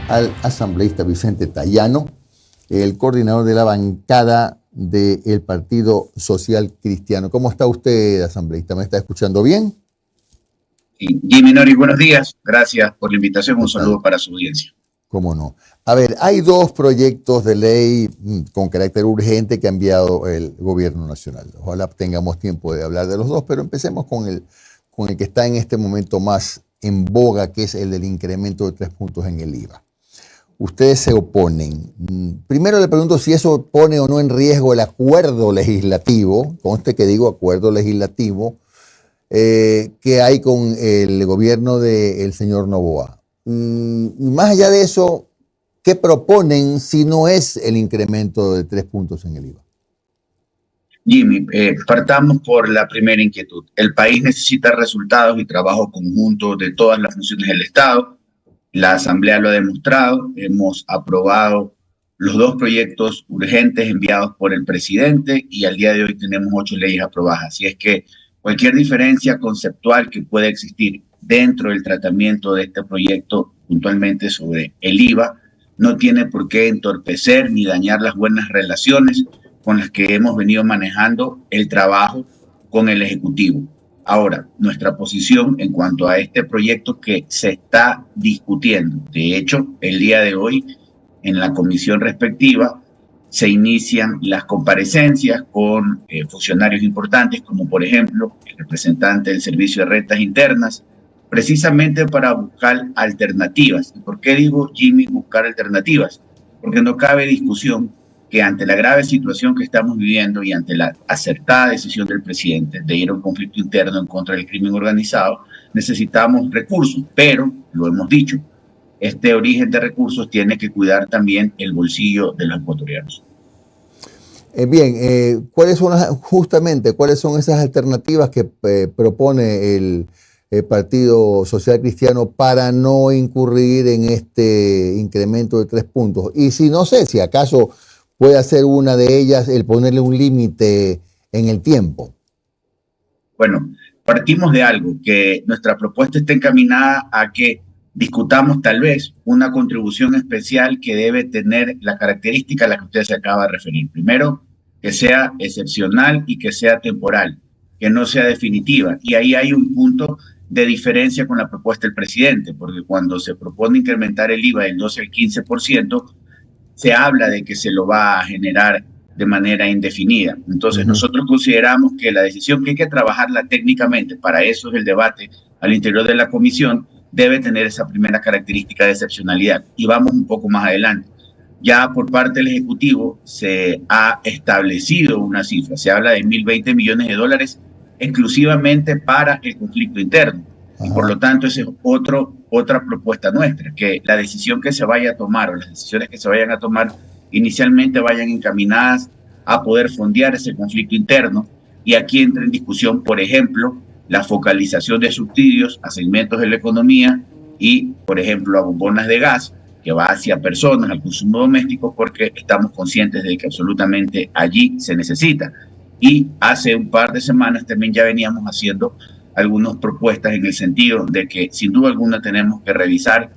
al asambleísta Vicente Tayano, el coordinador de la bancada del Partido Social Cristiano. ¿Cómo está usted, asambleísta? ¿Me está escuchando bien? Sí. Jimmy Nori, buenos días. Gracias por la invitación. Un saludo para su audiencia. ¿Cómo no? A ver, hay dos proyectos de ley con carácter urgente que ha enviado el gobierno nacional. Ojalá tengamos tiempo de hablar de los dos, pero empecemos con el que está en este momento más en boga, que es el del incremento de 3 puntos en el IVA. Ustedes se oponen. Primero le pregunto si eso pone o no en riesgo el acuerdo legislativo, conste que digo acuerdo legislativo, que hay con el gobierno del señor Noboa. Y más allá de eso, ¿qué proponen si no es el incremento de 3 puntos en el IVA? Jimmy, partamos por la primera inquietud. El país necesita resultados y trabajo conjunto de todas las funciones del Estado. La Asamblea lo ha demostrado. Hemos aprobado los dos proyectos urgentes enviados por el presidente y al día de hoy tenemos 8 leyes aprobadas. Así es que cualquier diferencia conceptual que pueda existir dentro del tratamiento de este proyecto, puntualmente sobre el IVA, no tiene por qué entorpecer ni dañar las buenas relaciones con las que hemos venido manejando el trabajo con el Ejecutivo. Ahora, nuestra posición en cuanto a este proyecto que se está discutiendo, de hecho, el día de hoy en la comisión respectiva se inician las comparecencias con funcionarios importantes, como por ejemplo el representante del Servicio de Rentas Internas, precisamente para buscar alternativas. ¿Y por qué digo, Jimmy, buscar alternativas? Porque no cabe discusión que ante la grave situación que estamos viviendo y ante la acertada decisión del presidente de ir a un conflicto interno en contra del crimen organizado, necesitamos recursos, pero, lo hemos dicho, este origen de recursos tiene que cuidar también el bolsillo de los ecuatorianos. Bien, ¿cuáles son esas alternativas que propone el Partido Social Cristiano para no incurrir en este incremento de 3 puntos? Y si no sé, si acaso puede hacer una de ellas el ponerle un límite en el tiempo. Bueno, partimos de algo, que nuestra propuesta está encaminada a que discutamos tal vez una contribución especial que debe tener la característica a la que usted se acaba de referir. Primero, que sea excepcional y que sea temporal, que no sea definitiva. Y ahí hay un punto de diferencia con la propuesta del presidente, porque cuando se propone incrementar el IVA del 12 al 15%, se habla de que se lo va a generar de manera indefinida. Entonces, nosotros consideramos que la decisión que hay que trabajarla técnicamente, para eso es el debate al interior de la comisión, debe tener esa primera característica de excepcionalidad. Y vamos un poco más adelante. Ya por parte del Ejecutivo se ha establecido una cifra, se habla de 1.020 millones de dólares exclusivamente para el conflicto interno. Y por lo tanto, esa es otra propuesta nuestra, que la decisión que se vaya a tomar o las decisiones que se vayan a tomar inicialmente vayan encaminadas a poder fondear ese conflicto interno. Y aquí entra en discusión, por ejemplo, la focalización de subsidios a segmentos de la economía y, por ejemplo, a bombonas de gas, que va hacia personas, al consumo doméstico, porque estamos conscientes de que absolutamente allí se necesita. Y hace un par de semanas también ya veníamos haciendo algunas propuestas en el sentido de que sin duda alguna tenemos que revisar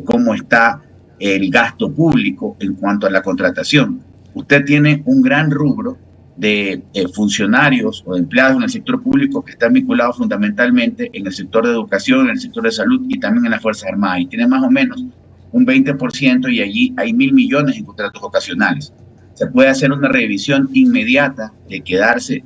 cómo está el gasto público en cuanto a la contratación. Usted tiene un gran rubro de funcionarios o de empleados en el sector público que están vinculados fundamentalmente en el sector de educación, en el sector de salud y también en las Fuerzas Armadas. Y tiene más o menos un 20% y allí hay 1.000 millones en contratos ocasionales. Se puede hacer una revisión inmediata de quedarse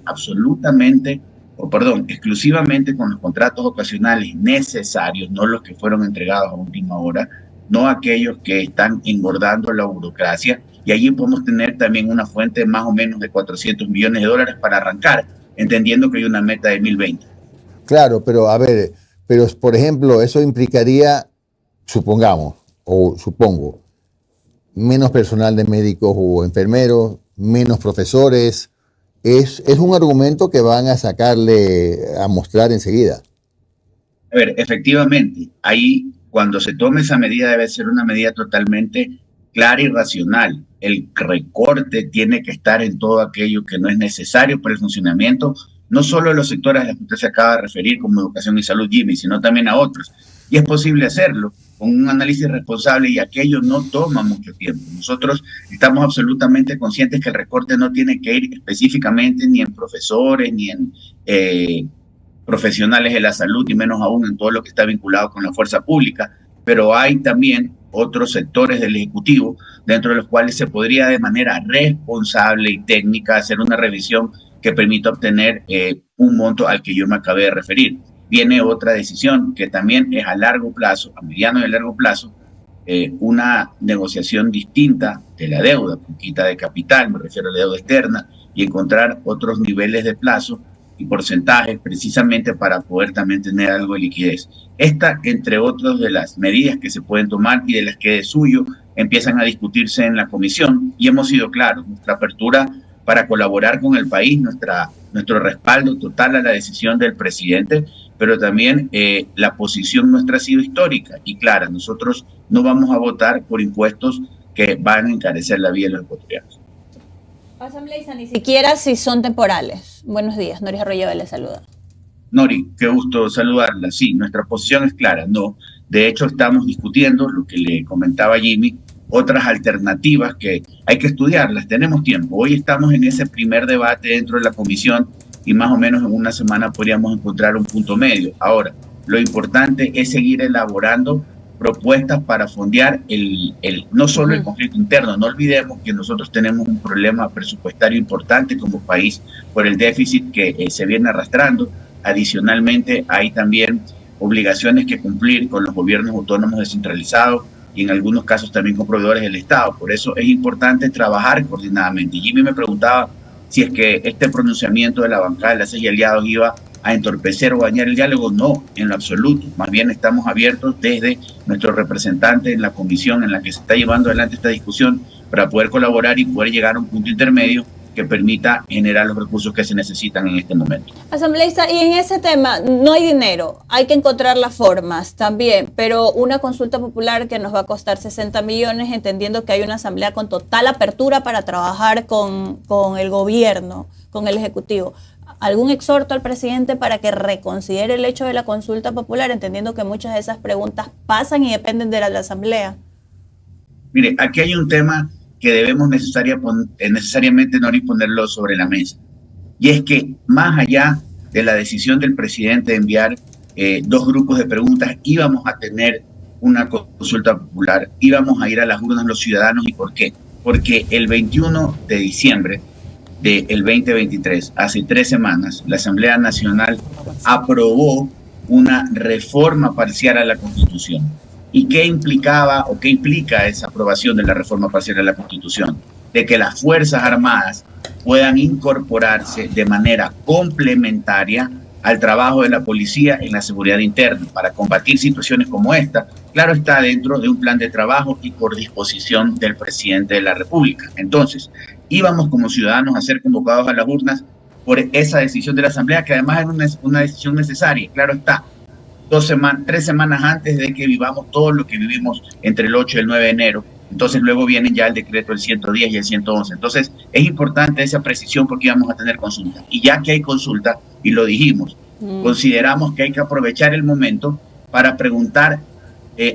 exclusivamente con los contratos ocasionales necesarios, no los que fueron entregados a última hora, no aquellos que están engordando la burocracia, y allí podemos tener también una fuente más o menos de 400 millones de dólares para arrancar, entendiendo que hay una meta de 1.020. Claro, pero a ver, por ejemplo, eso implicaría, supongo, menos personal de médicos o enfermeros, menos profesores. Es un argumento que van a a mostrar enseguida. A ver, efectivamente, ahí cuando se tome esa medida debe ser una medida totalmente clara y racional. El recorte tiene que estar en todo aquello que no es necesario para el funcionamiento, no solo a los sectores a los que usted se acaba de referir, como educación y salud, Jimmy, sino también a otros. Y es posible hacerlo con un análisis responsable y aquello no toma mucho tiempo. Nosotros estamos absolutamente conscientes que el recorte no tiene que ir específicamente ni en profesores, ni en profesionales de la salud, y menos aún en todo lo que está vinculado con la fuerza pública, pero hay también otros sectores del Ejecutivo dentro de los cuales se podría de manera responsable y técnica hacer una revisión que permita obtener un monto al que yo me acabé de referir. Viene otra decisión que también es a largo plazo, a mediano y a largo plazo, una negociación distinta de la deuda, con quita de capital, me refiero a la deuda externa, y encontrar otros niveles de plazo y porcentajes precisamente para poder también tener algo de liquidez. Esta, entre otras de las medidas que se pueden tomar y de las que de suyo empiezan a discutirse en la comisión, y hemos sido claros, nuestra apertura para colaborar con el país, nuestro respaldo total a la decisión del presidente, pero también la posición nuestra ha sido histórica y clara. Nosotros no vamos a votar por impuestos que van a encarecer la vida de los ecuatorianos. Asambleísta, ni siquiera si son temporales. Buenos días, Nori Arroyo les saluda. Nori, qué gusto saludarla. Sí, nuestra posición es clara, no. De hecho, estamos discutiendo lo que le comentaba Jimmy, otras alternativas que hay que estudiarlas, tenemos tiempo. Hoy estamos en ese primer debate dentro de la comisión y más o menos en una semana podríamos encontrar un punto medio. Ahora, lo importante es seguir elaborando propuestas para fondear no solo el conflicto interno. No olvidemos que nosotros tenemos un problema presupuestario importante como país por el déficit que se viene arrastrando. Adicionalmente, hay también obligaciones que cumplir con los gobiernos autónomos descentralizados y en algunos casos también con proveedores del Estado. Por eso es importante trabajar coordinadamente. Jimmy me preguntaba si es que este pronunciamiento de la bancada de la CES y aliados iba a entorpecer o dañar el diálogo. No, en lo absoluto. Más bien estamos abiertos desde nuestro representante en la comisión en la que se está llevando adelante esta discusión para poder colaborar y poder llegar a un punto intermedio que permita generar los recursos que se necesitan en este momento. Asambleísta, y en ese tema no hay dinero, hay que encontrar las formas también, pero una consulta popular que nos va a costar 60 millones, entendiendo que hay una asamblea con total apertura para trabajar con el gobierno, con el Ejecutivo. ¿Algún exhorto al presidente para que reconsidere el hecho de la consulta popular, entendiendo que muchas de esas preguntas pasan y dependen de la asamblea? Mire, aquí hay un tema que debemos necesariamente no ponerlo sobre la mesa. Y es que más allá de la decisión del presidente de enviar 2 grupos de preguntas, íbamos a tener una consulta popular, íbamos a ir a las urnas los ciudadanos. ¿Y por qué? Porque el 21 de diciembre del 2023, hace 3 semanas, la Asamblea Nacional aprobó una reforma parcial a la Constitución. ¿Y qué implicaba o qué implica esa aprobación de la reforma parcial de la Constitución? De que las Fuerzas Armadas puedan incorporarse de manera complementaria al trabajo de la policía en la seguridad interna para combatir situaciones como esta. Claro, está dentro de un plan de trabajo y por disposición del presidente de la República. Entonces, íbamos como ciudadanos a ser convocados a las urnas por esa decisión de la Asamblea, que además es una decisión necesaria. Claro está. 3 semanas antes de que vivamos todo lo que vivimos entre el 8 y el 9 de enero. Entonces luego vienen ya el decreto del 110 y el 111. Entonces es importante esa precisión porque íbamos a tener consulta. Y ya que hay consulta, y lo dijimos, consideramos que hay que aprovechar el momento para preguntar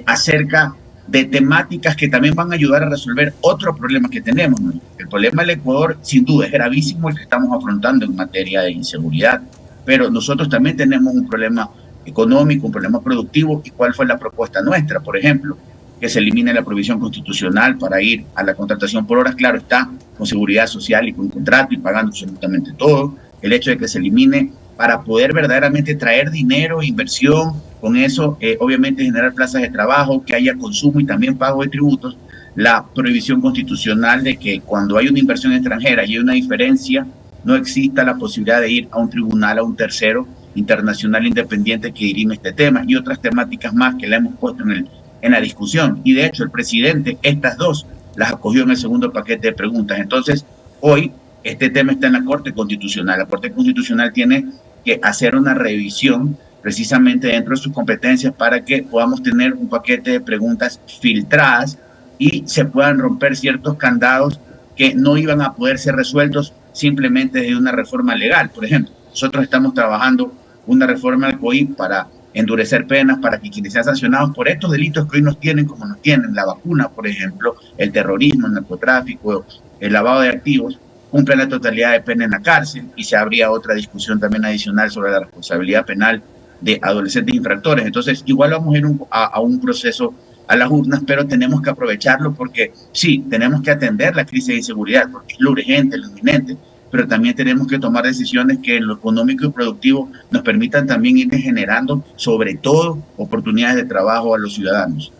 acerca de temáticas que también van a ayudar a resolver otros problemas que tenemos, ¿no? El problema del Ecuador, sin duda, es gravísimo el que estamos afrontando en materia de inseguridad, pero nosotros también tenemos un problema económico, un problema productivo. ¿Y cuál fue la propuesta nuestra? Por ejemplo, que se elimine la prohibición constitucional para ir a la contratación por horas, claro está, con seguridad social y con contrato y pagando absolutamente todo. El hecho de que se elimine para poder verdaderamente traer dinero, inversión, con eso obviamente generar plazas de trabajo, que haya consumo y también pago de tributos. La prohibición constitucional de que cuando hay una inversión extranjera y hay una diferencia, no exista la posibilidad de ir a un tribunal, a un tercero internacional independiente que dirime este tema, y otras temáticas más que le hemos puesto en la discusión. Y de hecho el presidente estas 2 las acogió en el segundo paquete de preguntas. Entonces hoy este tema está en la Corte Constitucional. La Corte Constitucional tiene que hacer una revisión precisamente dentro de sus competencias para que podamos tener un paquete de preguntas filtradas y se puedan romper ciertos candados que no iban a poder ser resueltos simplemente de una reforma legal. Por ejemplo, Nosotros estamos trabajando una reforma al COIP para endurecer penas para que quienes sean sancionados por estos delitos que hoy nos tienen, como nos tienen, la vacuna, por ejemplo, el terrorismo, el narcotráfico, el lavado de activos, cumplan la totalidad de pena en la cárcel, y se habría otra discusión también adicional sobre la responsabilidad penal de adolescentes infractores. Entonces, igual vamos a ir a un proceso a las urnas, pero tenemos que aprovecharlo porque sí, tenemos que atender la crisis de inseguridad, porque es lo urgente, lo inminente, pero también tenemos que tomar decisiones que en lo económico y productivo nos permitan también ir generando, sobre todo, oportunidades de trabajo a los ciudadanos.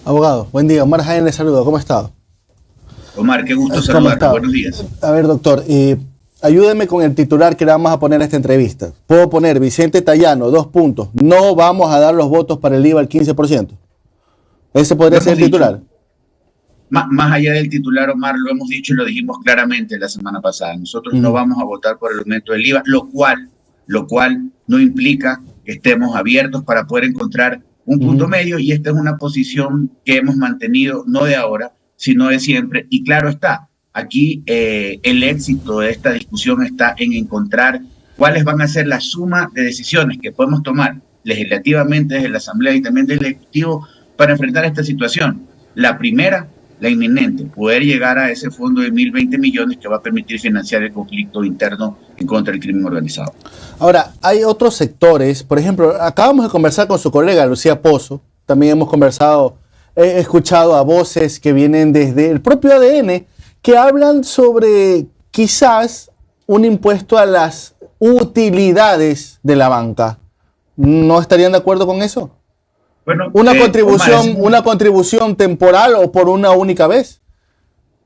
Abogado, buen día. Omar Jaén le saluda. ¿Cómo está? Omar, qué gusto saludarte. Buenos días. A ver, doctor, ayúdeme con el titular que le vamos a poner a esta entrevista. Puedo poner Vicente Tayano, 2 puntos. No vamos a dar los votos para el IVA al 15%. Ese podría ser el titular. Más allá del titular, Omar, lo hemos dicho y lo dijimos claramente la semana pasada. Nosotros no vamos a votar por el aumento del IVA, lo cual no implica que estemos abiertos para poder encontrar un punto medio, y esta es una posición que hemos mantenido no de ahora, sino de siempre. Y claro está, aquí el éxito de esta discusión está en encontrar cuáles van a ser la suma de decisiones que podemos tomar legislativamente desde la Asamblea y también del Ejecutivo para enfrentar esta situación. La primera, la inminente, poder llegar a ese fondo de 1.020 millones que va a permitir financiar el conflicto interno en contra del crimen organizado. Ahora, hay otros sectores, por ejemplo, acabamos de conversar con su colega Lucía Pozo, también hemos conversado, he escuchado a voces que vienen desde el propio ADN que hablan sobre quizás un impuesto a las utilidades de la banca. ¿No estarían de acuerdo con eso? Bueno, una contribución temporal o por una única vez.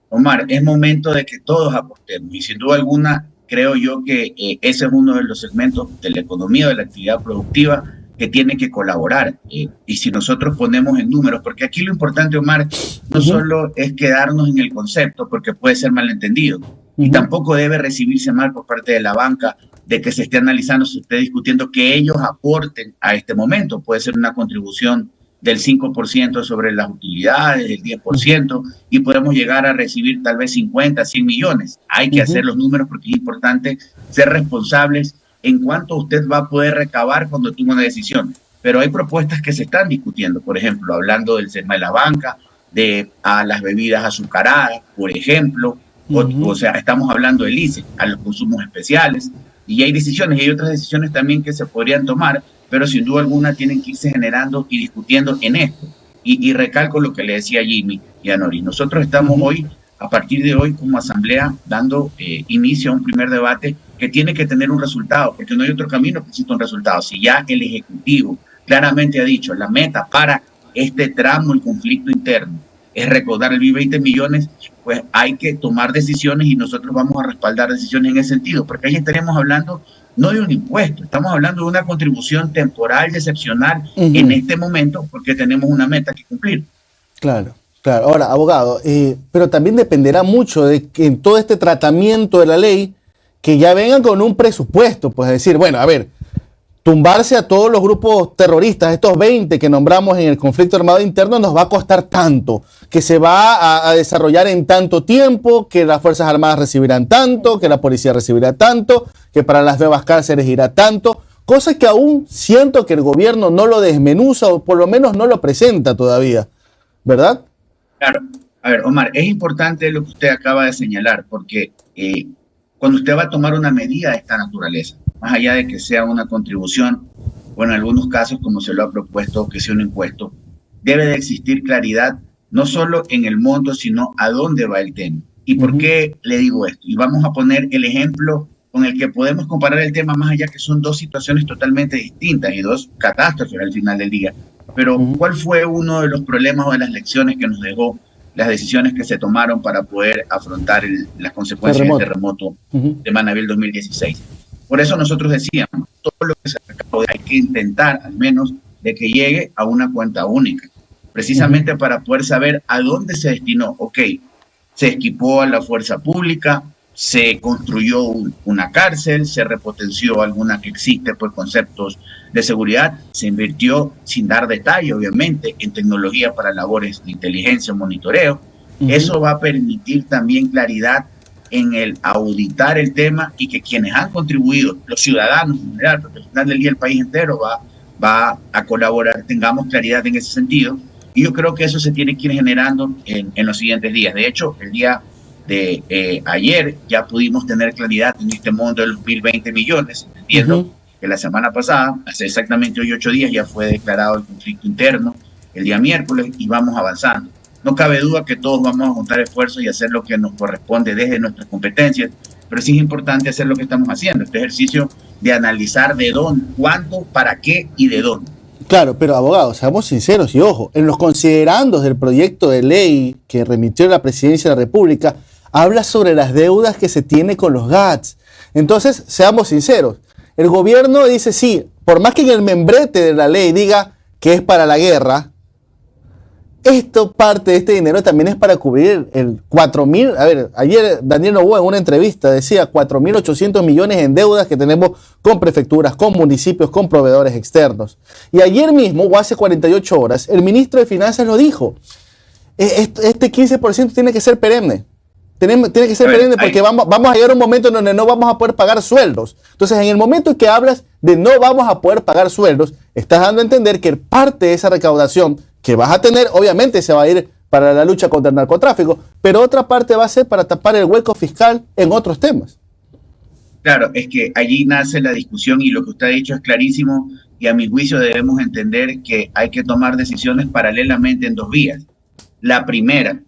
Omar, es momento de que todos aportemos, y sin duda alguna creo yo que ese es uno de los segmentos de la economía, de la actividad productiva, que tiene que colaborar. Y si nosotros ponemos en números, porque aquí lo importante, Omar, no solo es quedarnos en el concepto, porque puede ser malentendido, y tampoco debe recibirse mal por parte de la banca de que se esté analizando, se esté discutiendo que ellos aporten a este momento. Puede ser una contribución del 5% sobre las utilidades, del 10%, y podemos llegar a recibir tal vez 50, 100 millones. Hay que hacer los números porque es importante ser responsables en cuánto usted va a poder recabar cuando toma una decisión. Pero hay propuestas que se están discutiendo, por ejemplo, hablando del tema de la banca, a las bebidas azucaradas, por ejemplo, o sea, estamos hablando del ICE, a los consumos especiales, y hay decisiones, y hay otras decisiones también que se podrían tomar, pero sin duda alguna tienen que irse generando y discutiendo en esto. Y recalco lo que le decía Jimmy y a Nori. Nosotros estamos hoy, a partir de hoy, como asamblea, dando inicio a un primer debate que tiene que tener un resultado, porque no hay otro camino que exista un resultado. Si ya el Ejecutivo claramente ha dicho, la meta para este tramo, el conflicto interno, es recaudar el 20 millones, pues hay que tomar decisiones, y nosotros vamos a respaldar decisiones en ese sentido, porque ahí estaremos hablando no de un impuesto, estamos hablando de una contribución temporal y excepcional en este momento, porque tenemos una meta que cumplir. Claro, claro. Ahora, abogado, pero también dependerá mucho de que en todo este tratamiento de la ley, que ya vengan con un presupuesto, pues decir, bueno, a ver, tumbarse a todos los grupos terroristas, estos 20 que nombramos en el conflicto armado interno, nos va a costar tanto, que se va a desarrollar en tanto tiempo, que las Fuerzas Armadas recibirán tanto, que la policía recibirá tanto, que para las nuevas cárceles irá tanto, cosa que aún siento que el gobierno no lo desmenuza o por lo menos no lo presenta todavía, ¿verdad? Claro. A ver, Omar, es importante lo que usted acaba de señalar, porque cuando usted va a tomar una medida de esta naturaleza, más allá de que sea una contribución, o en algunos casos, como se lo ha propuesto, que sea un impuesto, debe de existir claridad, no solo en el monto, sino a dónde va el tema. ¿Y por qué le digo esto? Y vamos a poner el ejemplo con el que podemos comparar el tema, más allá que son dos situaciones totalmente distintas y dos catástrofes al final del día. Pero, ¿cuál fue uno de los problemas o de las lecciones que nos dejó las decisiones que se tomaron para poder afrontar las consecuencias del terremoto de Manabí 2016? Por eso nosotros decíamos, todo lo que se acabó hay que intentar al menos de que llegue a una cuenta única, precisamente para poder saber a dónde se destinó. Ok, se equipó a la fuerza pública, se construyó una cárcel, se repotenció alguna que existe por conceptos de seguridad, se invirtió, sin dar detalle obviamente, en tecnología para labores de inteligencia o monitoreo. Eso va a permitir también claridad en el auditar el tema y que quienes han contribuido, los ciudadanos en general, porque al final del día el país entero va a colaborar, tengamos claridad en ese sentido. Y yo creo que eso se tiene que ir generando en los siguientes días. De hecho, el día de ayer ya pudimos tener claridad en este monto de los 1.020 millones, entendiendo que la semana pasada, hace exactamente hoy 8 días, ya fue declarado el conflicto interno el día miércoles y vamos avanzando. No cabe duda que todos vamos a juntar esfuerzos y hacer lo que nos corresponde desde nuestras competencias, pero sí es importante hacer lo que estamos haciendo, este ejercicio de analizar de dónde, cuánto, para qué y de dónde. Claro, pero abogado, seamos sinceros y ojo, en los considerandos del proyecto de ley que remitió la Presidencia de la República, habla sobre las deudas que se tiene con los GATS. Entonces, seamos sinceros, el gobierno dice sí, por más que en el membrete de la ley diga que es para la guerra, parte de este dinero también es para cubrir el 4.000, a ver, ayer Daniel Noboa en una entrevista decía 4.800 millones en deudas que tenemos con prefecturas, con municipios, con proveedores externos. Y ayer mismo, o hace 48 horas, el ministro de Finanzas lo dijo, este 15% tiene que ser perenne. Tiene que ser perenne porque vamos a llegar a un momento en donde no vamos a poder pagar sueldos. Entonces, en el momento en que hablas de no vamos a poder pagar sueldos, estás dando a entender que parte de esa recaudación que vas a tener, obviamente se va a ir para la lucha contra el narcotráfico, pero otra parte va a ser para tapar el hueco fiscal en otros temas. Claro, es que allí nace la discusión y lo que usted ha dicho es clarísimo y a mi juicio debemos entender que hay que tomar decisiones paralelamente en dos vías. La primera,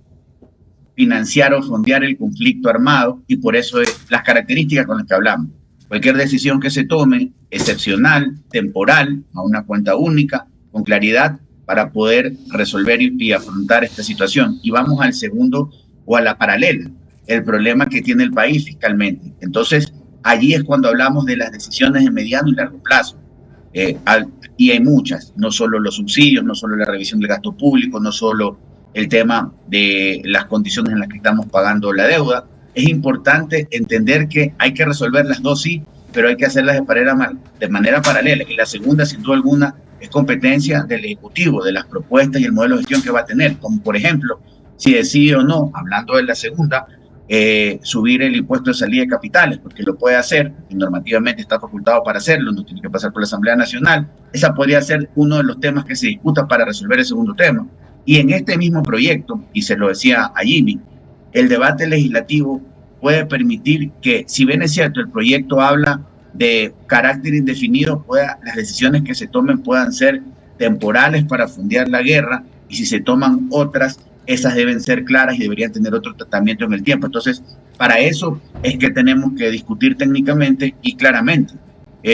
financiar o fondear el conflicto armado y por eso es las características con las que hablamos. Cualquier decisión que se tome, excepcional, temporal, a una cuenta única, con claridad, para poder resolver y afrontar esta situación. Y vamos al segundo o a la paralela, el problema que tiene el país fiscalmente. Entonces, allí es cuando hablamos de las decisiones de mediano y largo plazo. Y hay muchas, no solo los subsidios, no solo la revisión del gasto público, no solo el tema de las condiciones en las que estamos pagando la deuda. Es importante entender que hay que resolver las dos, sí, pero hay que hacerlas de manera paralela. Y la segunda, sin duda alguna, es competencia del Ejecutivo, de las propuestas y el modelo de gestión que va a tener, como por ejemplo, si decide o no, hablando de la segunda, subir el impuesto de salida de capitales, porque lo puede hacer, y normativamente está facultado para hacerlo, no tiene que pasar por la Asamblea Nacional. Esa podría ser uno de los temas que se discuta para resolver el segundo tema. Y en este mismo proyecto, y se lo decía a Jimmy, el debate legislativo puede permitir que, si bien es cierto, el proyecto habla de carácter indefinido, las decisiones que se tomen puedan ser temporales para fondear la guerra, y si se toman otras, esas deben ser claras y deberían tener otro tratamiento en el tiempo. Entonces, para eso es que tenemos que discutir técnicamente y claramente,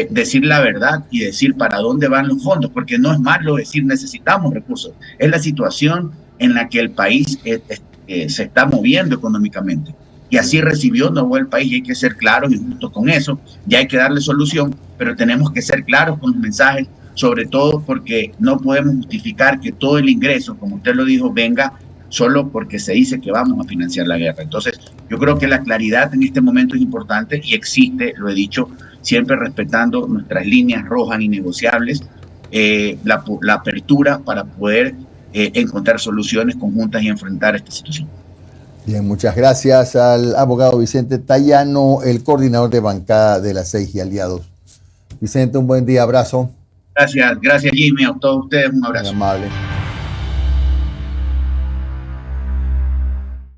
decir la verdad y decir para dónde van los fondos, porque no es malo decir necesitamos recursos, es la situación en la que el país se está moviendo económicamente. Y así recibió Noboa el país y hay que ser claros y justos con eso. Ya hay que darle solución, pero tenemos que ser claros con los mensajes, sobre todo porque no podemos justificar que todo el ingreso, como usted lo dijo, venga solo porque se dice que vamos a financiar la guerra. Entonces, yo creo que la claridad en este momento es importante y existe, lo he dicho, siempre respetando nuestras líneas rojas innegociables, la apertura para poder encontrar soluciones conjuntas y enfrentar esta situación. Bien, muchas gracias al abogado Vicente Tayano, el coordinador de bancada de la CEIJ y Aliados. Vicente, un buen día, abrazo. Gracias Jimmy, a todos ustedes un abrazo. Muy amable.